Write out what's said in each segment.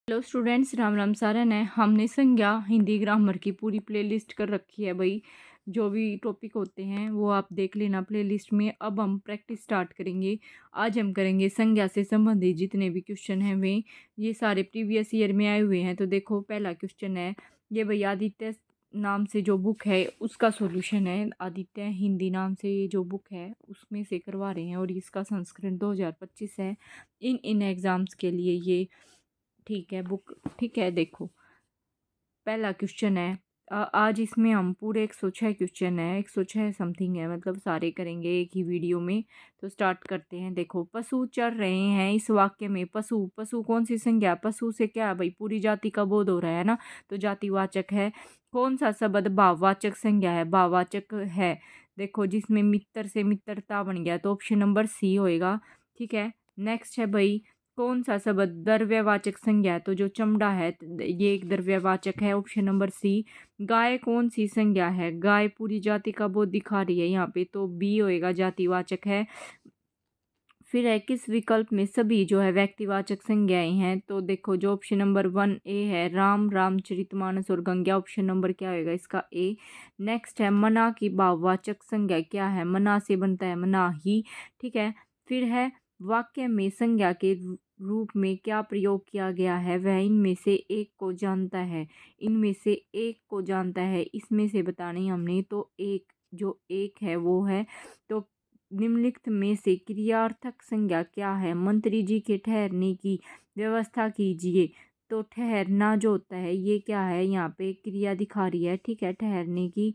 Hello students, Ram Ram Saran है। हमने संज्ञा हिंदी ग्रामर की पूरी प्लेलिस्ट कर रखी है भाई। जो भी टॉपिक होते हैं वो आप देख लेना प्लेलिस्ट में। अब हम प्रैक्टिस स्टार्ट करेंगे। आज हम करेंगे संज्ञा से संबंधित जितने भी क्वेश्चन हैं वे ये सारे प्रीवियस ईयर में आए हुए हैं। तो देखो, पहला क्वेश्चन है ये भाई, आदित्य नाम से जो बुक है उसका सॉल्यूशन है। आदित्य हिंदी नाम से ये जो बुक है उसमें से करवा रहे हैं और इसका संस्करण 2025 है। इन एग्ज़ाम्स के लिए ये ठीक है बुक। ठीक है, देखो पहला क्वेश्चन है। आज इसमें हम पूरे 106 क्वेश्चन है, 106 समथिंग है, मतलब सारे करेंगे एक ही वीडियो में। तो स्टार्ट करते हैं। देखो, पशु चर रहे हैं इस वाक्य में। पशु पशु कौन सी संज्ञा? पशु से क्या है भाई, पूरी जाति का बोध हो रहा है ना, तो जातिवाचक है। कौन सा शब्द भाववाचक संज्ञा है? भाववाचक है। देखो, जिसमें मित्र से मित्रता बन गया तो ऑप्शन नंबर सी होएगा। ठीक है, नेक्स्ट है भाई, कौन सा शब्द द्रव्यवाचक संज्ञा है? तो जो चमड़ा है ये एक द्रव्यवाचक है, ऑप्शन नंबर सी। गाय कौन सी संज्ञा है? गाय पूरी जाति का बोध दिखा रही है यहाँ पे, तो बी होएगा, जातिवाचक है। फिर है, किस विकल्प में सभी जो है व्यक्तिवाचक संज्ञाएं हैं? तो देखो, जो ऑप्शन नंबर 1 ए है, राम, रामचरितमानस और गंगा, ऑप्शन नंबर क्या होएगा इसका? ए। नेक्स्ट है, मना की भाववाचक संज्ञा क्या है? मना से बनता है मना ही। ठीक है, फिर है, वाक्य में संज्ञा के रूप में क्या प्रयोग किया गया है? वह इनमें से एक को जानता है। इनमें से एक को जानता है, इसमें से बताना ही हमने। तो एक, जो एक है वो है। तो निम्नलिखित में से क्रियार्थक संज्ञा क्या है? मंत्री जी के ठहरने की व्यवस्था कीजिए। तो ठहरना जो होता है ये क्या है? यहाँ पे क्रिया दिखा रही है। ठीक है, ठहरने की।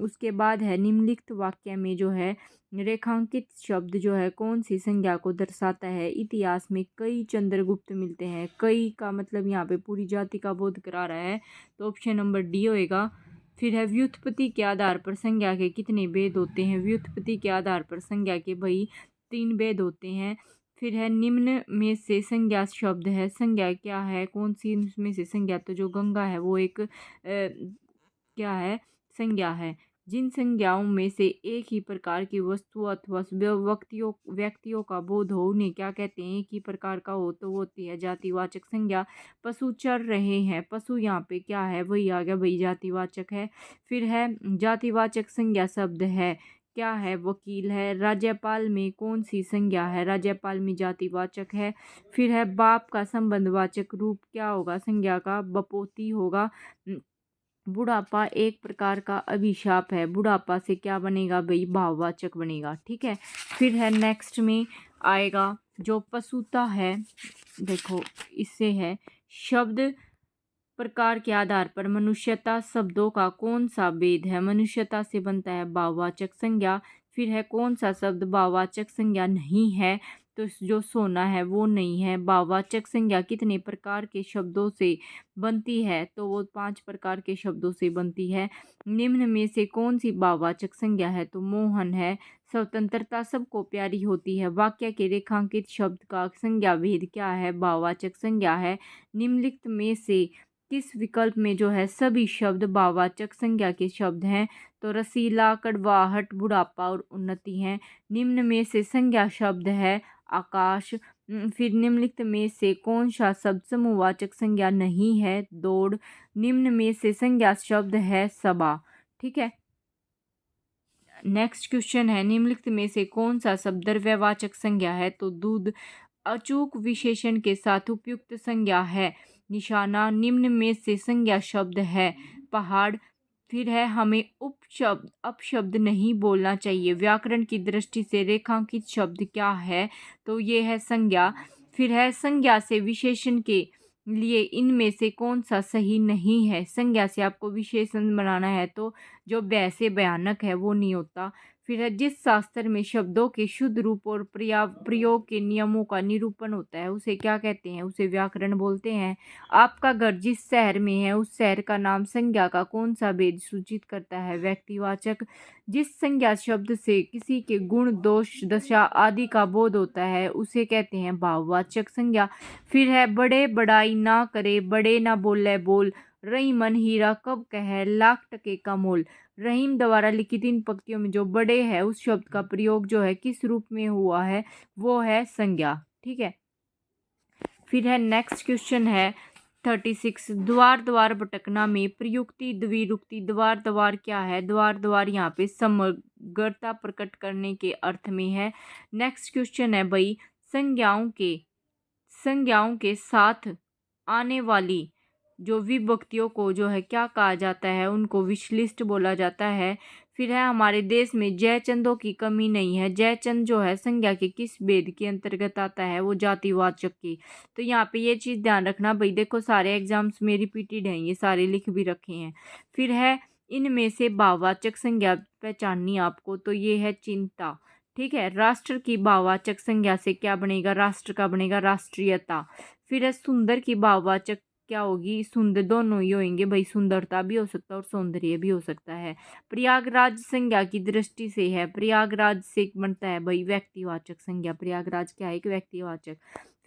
उसके बाद है, निम्नलिखित वाक्य में जो है रेखांकित शब्द जो है कौन सी संज्ञा को दर्शाता है? इतिहास में कई चंद्रगुप्त मिलते हैं। कई का मतलब यहाँ पे पूरी जाति का बोध करा रहा है, तो ऑप्शन नंबर डी होएगा। फिर है, व्युत्पत्ति के आधार पर संज्ञा के कितने भेद होते हैं? व्युत्पत्ति के आधार पर संज्ञा के भाई 3 भेद होते हैं। फिर है, निम्न में से संज्ञा शब्द है। संज्ञा क्या है? कौन सी इनमें से संज्ञा? तो जो गंगा है वो एक क्या है? संज्ञा है। जिन संज्ञाओं में से एक ही प्रकार की वस्तु अथवा व्यक्तियों का बोध हो उन्हें क्या कहते हैं? एक ही प्रकार का हो तो वो होती है जातिवाचक संज्ञा। पशु चर रहे हैं, पशु यहाँ पे क्या है? वही आ गया भाई, जातिवाचक है। फिर है, जातिवाचक संज्ञा शब्द है क्या है? वकील है। राज्यपाल में कौन सी संज्ञा है? राज्यपाल में जातिवाचक है। फिर है, बाप का संबंधवाचक रूप क्या होगा संज्ञा का? बपोती होगा। बुढ़ापा एक प्रकार का अभिशाप है। बुढ़ापा से क्या बनेगा भाई? भाववाचक बनेगा। ठीक है, फिर है, नेक्स्ट में आएगा जो पशुता है। देखो, इससे है, शब्द प्रकार के आधार पर मनुष्यता शब्दों का कौन सा भेद है? मनुष्यता से बनता है भाववाचक संज्ञा। फिर है, कौन सा शब्द भाववाचक संज्ञा नहीं है? तो जो सोना है वो नहीं है। भाववाचक संज्ञा कितने प्रकार के शब्दों से बनती है? तो वो 5 प्रकार के शब्दों से बनती है। निम्न में से कौन सी भाववाचक संज्ञा है? तो मोहन है। स्वतंत्रता सबको प्यारी होती है। वाक्य के रेखांकित शब्द का संज्ञा भेद क्या है? भाववाचक संज्ञा है। निम्नलिखित में से किस विकल्प में जो है सभी शब्द भाववाचक संज्ञा के शब्द हैं? तो रसीला, कड़वाहट, बुढ़ापा और उन्नति हैं। निम्न में से संज्ञा शब्द है आकाश। फिर निम्नलिखित में से कौन सा शब्द समूहवाचक संज्ञा नहीं है? दौड़। निम्न में से संज्ञा शब्द है सभा। ठीक है, नेक्स्ट क्वेश्चन है, निम्नलिखित में से कौन सा शब्द द्रव्यवाचक संज्ञा है? तो दूध। अचूक विशेषण के साथ उपयुक्त संज्ञा है निशाना। निम्न में से संज्ञा शब्द है पहाड़। फिर है, हमें उपशब्द अपशब्द नहीं बोलना चाहिए। व्याकरण की दृष्टि से रेखांकित शब्द क्या है? तो ये है संज्ञा। फिर है, संज्ञा से विशेषण के लिए इनमें से कौन सा सही नहीं है? संज्ञा से आपको विशेषण बनाना है तो जो वैसे भयानक है वो नहीं होता। फिर है, जिस शास्त्र में शब्दों के शुद्ध रूप और प्रयोग के नियमों का निरूपण होता है उसे क्या कहते हैं? उसे व्याकरण बोलते हैं। आपका घर जिस शहर में है उस शहर का नाम संज्ञा का कौन सा भेद सूचित करता है? व्यक्तिवाचक। जिस संज्ञा शब्द से किसी के गुण, दोष, दशा आदि का बोध होता है उसे कहते हैं भाववाचक संज्ञा। फिर है, बड़े बड़ाई ना करे, बड़े ना बोले बोल, रही मन हीरा कब कहे, लाख टके का मोल। रहीम द्वारा लिखित इन पंक्तियों में जो बड़े है उस शब्द का प्रयोग जो है किस रूप में हुआ है? वो है संज्ञा। ठीक है, फिर है, नेक्स्ट क्वेश्चन है, 36 द्वार द्वार भटकना में प्रयुक्ति द्विरुक्ति द्वार द्वार क्या है? द्वार द्वार यहाँ पे समग्रता प्रकट करने के अर्थ में है। नेक्स्ट क्वेश्चन है भाई, संज्ञाओं के साथ आने वाली जो विभक्तियों को जो है क्या कहा जाता है? उनको विशलिष्ट बोला जाता है। फिर है हमारे देश में जयचंदों की कमी नहीं है। जयचंद जो है संज्ञा के किस भेद के अंतर्गत आता है? वो जातिवाचक की। तो यहाँ पे ये चीज़ ध्यान रखना भाई, देखो सारे एग्जाम्स में रिपीटेड हैं, ये सारे लिख भी रखे हैं। फिर है इनमें से भाववाचक संज्ञा पहचाननी आपको, तो ये है चिंता। ठीक है, राष्ट्र की भाववाचक संज्ञा से क्या बनेगा? राष्ट्र का बनेगा राष्ट्रीयता। फिर है सुंदर की भाववाचक क्या होगी? सुंदर, दोनों ही होंगे भाई, सुंदरता भी हो सकता है और सौंदर्य भी हो सकता है। प्रयागराज संज्ञा की दृष्टि से है, प्रयागराज से बनता है भाई व्यक्तिवाचक संज्ञा। प्रयागराज क्या है? एक व्यक्तिवाचक।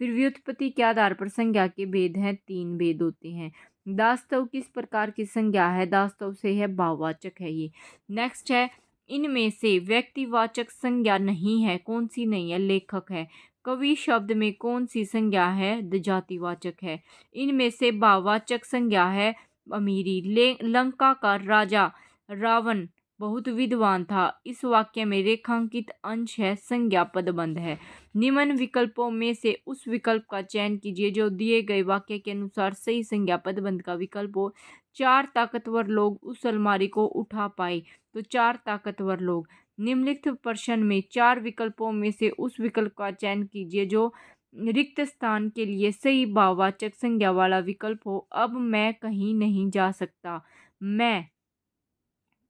फिर व्युत्पत्ति के आधार पर संज्ञा के भेद हैं, 3 भेद होते हैं। दास्तव किस प्रकार की संज्ञा है? दास्तव से है, भाववाचक है ये। नेक्स्ट है इनमें से व्यक्तिवाचक संज्ञा नहीं है, कौन सी नहीं है? लेखक है। कवि शब्द में कौन सी संज्ञा है? जातिवाचक है। इनमें से भाववाचक संज्ञा है अमीरी। लंका का राजा रावण बहुत विद्वान था। इस वाक्य में रेखांकित अंश है, संज्ञा पदबंध है। निम्न विकल्पों में से उस विकल्प का चयन कीजिए जो दिए गए वाक्य के अनुसार सही संज्ञा पदबंध का विकल्प हो। 4 ताकतवर लोग उस अलमारी को उठा पाए, तो 4 ताकतवर लोग। निम्नलिखित प्रश्न में 4 विकल्पों में से उस विकल्प का चयन कीजिए जो रिक्त स्थान के लिए सही भाववाचक संज्ञा वाला विकल्प हो। अब मैं कहीं नहीं जा सकता। मैं,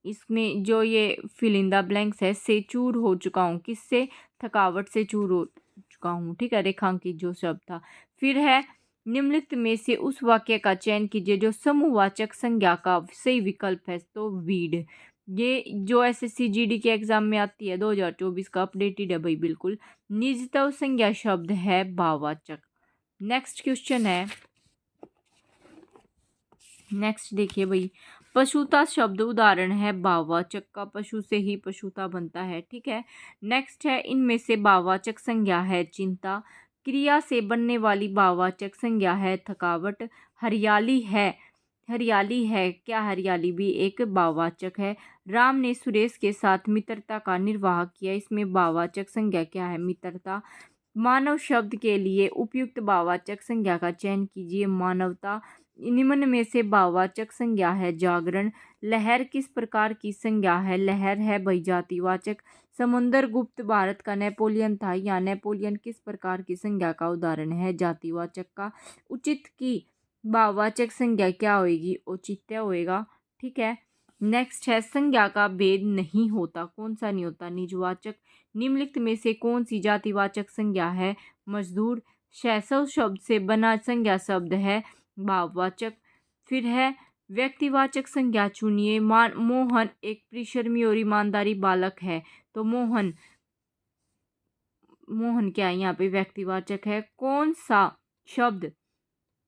इसमें जो ये फिल इन द ब्लैंक्स है, से चूर हो चुका हूँ। किससे? थकावट से चूर हो चुका हूँ। ठीक है, रेखांकित जो शब्द था। फिर है निम्नलिखित में से उस वाक्य का चयन कीजिए जो समूहवाचक संज्ञा का सही विकल्प है, तो वीड। ये जो एसएससी जीडी के एग्जाम में आती है 2024 का, अपडेटेड है भाई बिल्कुल। निजतव संज्ञा शब्द है भाववाचक। नेक्स्ट क्वेश्चन है, नेक्स्ट देखिए भाई, पशुता शब्द उदाहरण है भाववाचक का, पशु से ही पशुता बनता है। ठीक है, नेक्स्ट है इनमें से भाववाचक संज्ञा है चिंता। क्रिया से बनने वाली भाववाचक संज्ञा है थकावट। हरियाली है, हरियाली है क्या? हरियाली भी एक भाववाचक है। राम ने सुरेश के साथ मित्रता का निर्वाह किया, इसमें भाववाचक संज्ञा क्या है? मित्रता। मानव शब्द के लिए उपयुक्त भाववाचक संज्ञा का चयन कीजिए, मानवता। निम्न में से भाववाचक संज्ञा है जागरण। लहर किस प्रकार की संज्ञा है? लहर है भाई जातिवाचक। समुद्र गुप्त भारत का नेपोलियन था, या नेपोलियन किस प्रकार की संज्ञा का उदाहरण है? जातिवाचक का। उचित की भाववाचक संज्ञा क्या होगी? औचित्य होएगा। ठीक है, नेक्स्ट है संज्ञा का भेद नहीं होता, कौन सा नहीं होता? निजवाचक। निम्नलिखित में से कौन सी जातिवाचक संज्ञा है? मजदूर। शैशव शब्द से बना संज्ञा शब्द है भाववाचक। फिर है व्यक्तिवाचक संज्ञा चुनिए। मोहन एक परिश्रमी और ईमानदारी बालक है, तो मोहन, मोहन क्या है? यहाँ पे व्यक्तिवाचक है। कौन सा शब्द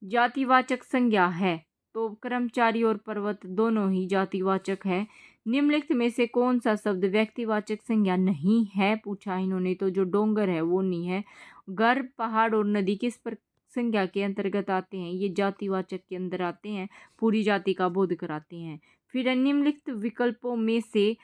जातिवाचक संज्ञा है? तो कर्मचारी और पर्वत दोनों ही जातिवाचक है। निम्नलिखित में से कौन सा शब्द व्यक्तिवाचक संज्ञा नहीं है? पूछा इन्होंने, तो जो डोंगर है वो नहीं है। घर, पहाड़ और नदी किस पर संज्ञा के अंतर्गत आते हैं? ये जातिवाचक के अंदर आते हैं, पूरी जाति का बोध कराते हैं। फिर निम्नलिखित विकल्पों में से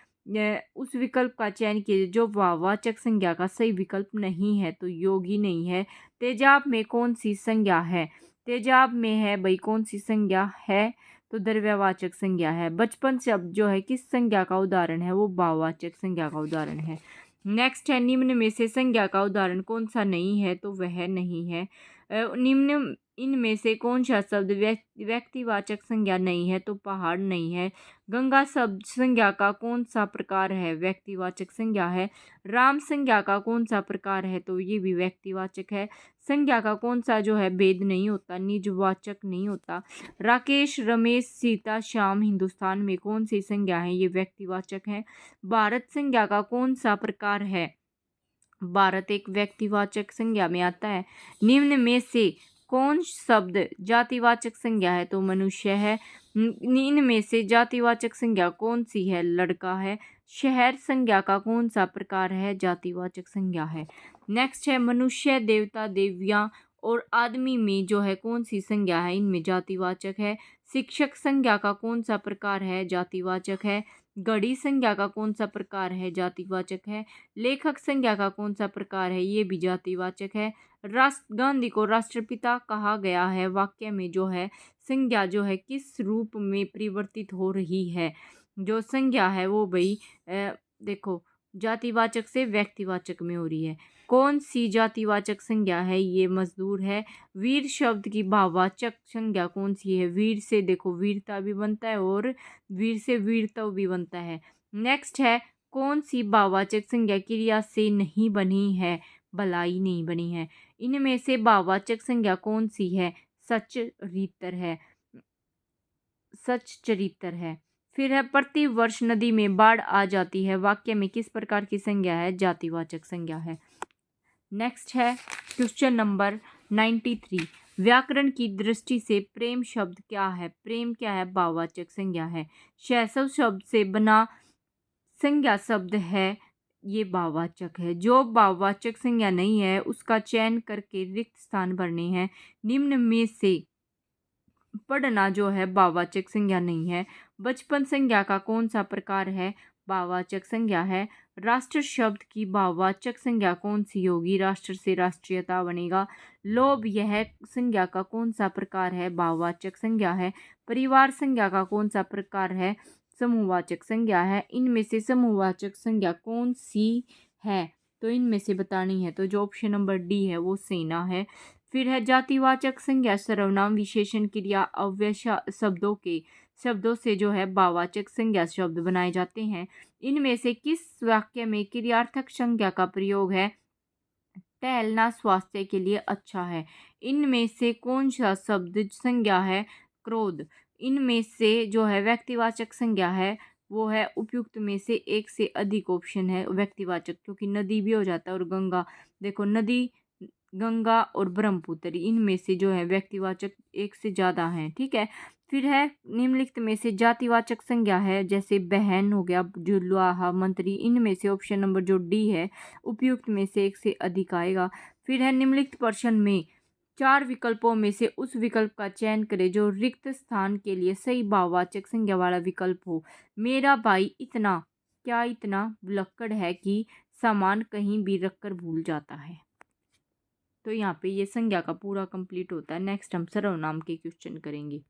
उस विकल्प का चयन कीजिए जो भाववाचक संज्ञा का सही विकल्प नहीं है, तो योगी नहीं है। तेजाब में कौन सी संज्ञा है? तेजाब में है भाई कौन सी संज्ञा है? तो द्रव्यवाचक संज्ञा है। बचपन शब्द जो है किस संज्ञा का उदाहरण है? वो भाववाचक संज्ञा का उदाहरण है। नेक्स्ट है निम्न में से संज्ञा का उदाहरण कौन सा नहीं है? तो वह नहीं है। निम्न इनमें से कौन सा शब्द व्यक्तिवाचक संज्ञा नहीं है? तो पहाड़ नहीं है। गंगा शब्द संज्ञा का कौन सा प्रकार है? व्यक्तिवाचक संज्ञा है। राम संज्ञा का कौन सा प्रकार है? तो ये भी व्यक्तिवाचक है। संज्ञा का कौन सा जो है भेद नहीं होता? निजवाचक नहीं होता। राकेश, रमेश, सीता, श्याम हिंदुस्तान में कौन सी संज्ञा है? ये व्यक्तिवाचक है। भारत संज्ञा का कौन सा प्रकार है? भारत एक व्यक्तिवाचक संज्ञा में आता है। निम्न में से कौन शब्द जातिवाचक संज्ञा है? तो मनुष्य है। इनमें से जातिवाचक संज्ञा कौन सी है? लड़का है। शहर संज्ञा का कौन सा प्रकार है? जातिवाचक संज्ञा है। नेक्स्ट है मनुष्य, देवता, देवियाँ और आदमी में जो है कौन सी संज्ञा है, इनमें जातिवाचक है। शिक्षक संज्ञा का कौन सा प्रकार है, जातिवाचक है। घड़ी संज्ञा का कौन सा प्रकार है, जातिवाचक है। लेखक संज्ञा का कौन सा प्रकार है, ये भी जातिवाचक है। गांधी को राष्ट्रपिता कहा गया है, वाक्य में जो है संज्ञा जो है किस रूप में परिवर्तित हो रही है, जो संज्ञा है वो भाई देखो जातिवाचक से व्यक्तिवाचक में हो रही है। कौन सी जातिवाचक संज्ञा है, ये मजदूर है। वीर शब्द की भाववाचक संज्ञा कौन सी है, वीर से देखो वीरता भी बनता है और वीर से वीरत्व भी बनता है। नेक्स्ट है कौन सी भाववाचक संज्ञा क्रिया से नहीं बनी है, भलाई नहीं बनी है। इनमें से भाववाचक संज्ञा कौन सी है, सच्चरित्र है, सच चरित्र है। फिर है प्रति वर्ष नदी में बाढ़ आ जाती है, वाक्य में किस प्रकार की संज्ञा है, जातिवाचक संज्ञा है। नेक्स्ट है क्वेश्चन नंबर 93, व्याकरण की दृष्टि से प्रेम शब्द क्या है, प्रेम क्या है, भाववाचक संज्ञा है। शैशव शब्द से बना संज्ञा शब्द है, ये भाववाचक है। जो भाववाचक संज्ञा नहीं है उसका चयन करके रिक्त स्थान भरने हैं। निम्न में से पढ़ना जो है भाववाचक संज्ञा नहीं है। बचपन संज्ञा का कौन सा प्रकार है, भाववाचक संज्ञा है। राष्ट्र शब्द की भाववाचक संज्ञा कौन सी होगी, राष्ट्र से राष्ट्रीयता बनेगा। लोभ यह संज्ञा का कौन सा प्रकार है, भाववाचक संज्ञा है। परिवार संज्ञा का कौन सा प्रकार है, समूहवाचक संज्ञा है। इनमें से समूहवाचक संज्ञा कौन सी है, तो इनमें से बतानी है, तो जो ऑप्शन नंबर डी है वो सेना है। फिर है जातिवाचक संज्ञा सर्वनाम विशेषण क्रिया अव्यय शब्दों से जो है भाववाचक संज्ञा शब्द बनाए जाते हैं। इनमें से किस वाक्य में क्रियार्थक संज्ञा का प्रयोग है, टहलना स्वास्थ्य के लिए अच्छा है। इनमें से कौन सा शब्द संज्ञा है, क्रोध। इनमें से जो है व्यक्तिवाचक संज्ञा है वो है उपयुक्त में से एक से अधिक ऑप्शन है व्यक्तिवाचक, क्योंकि नदी भी हो जाता है और गंगा, देखो नदी गंगा और ब्रह्मपुत्र, इनमें से जो है व्यक्तिवाचक एक से ज़्यादा हैं, ठीक है। फिर है निम्नलिखित में से जातिवाचक संज्ञा है, जैसे बहन हो गया, जुलाहा, मंत्री, इनमें से ऑप्शन नंबर जो डी है उपयुक्त में से एक से अधिक आएगा। फिर है निम्नलिखित प्रश्न में 4 विकल्पों में से उस विकल्प का चयन करें जो रिक्त स्थान के लिए सही भाववाचक संज्ञा वाला विकल्प हो। मेरा भाई इतना, क्या इतना विलक्कड़ है कि सामान कहीं भी रखकर भूल जाता है। तो यहाँ पे ये संज्ञा का पूरा कंप्लीट होता है। नेक्स्ट हम सर्वनाम के क्वेश्चन करेंगे।